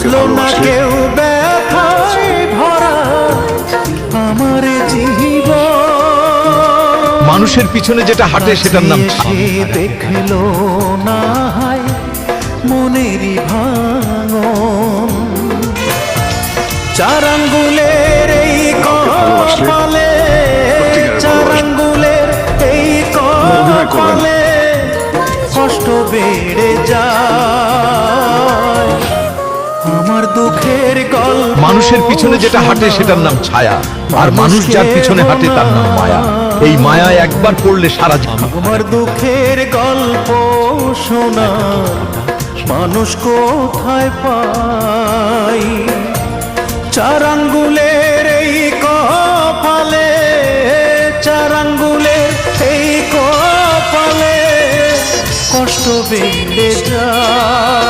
বুঝলো না কেউ ব্যথায় ভরা আমার জীবন। মানুষের পিছনে যেটা হাঁটে সেটার নাম দেখলো না হয় মনেরই ভাঙন। চার আঙ্গুলের এই কপালে, চার আঙ্গুলের এই কপালে কষ্ট বেড়ে যায়। আমার দুঃখের গল্প মানুষের পিছনে যেটা হাঁটে সেটার নাম ছায়া, আর মানুষ যার পিছনে হাঁটে তার নাম মায়া। এই মায়া একবার পড়লে সারা জীবন। আমার দুঃখের গল্প শোনা মানুষ কোথায় পাই? চার আঙ্গুলের এই কপালে, চার আঙ্গুলের এই কপালে কষ্ট বেড়ে যায়।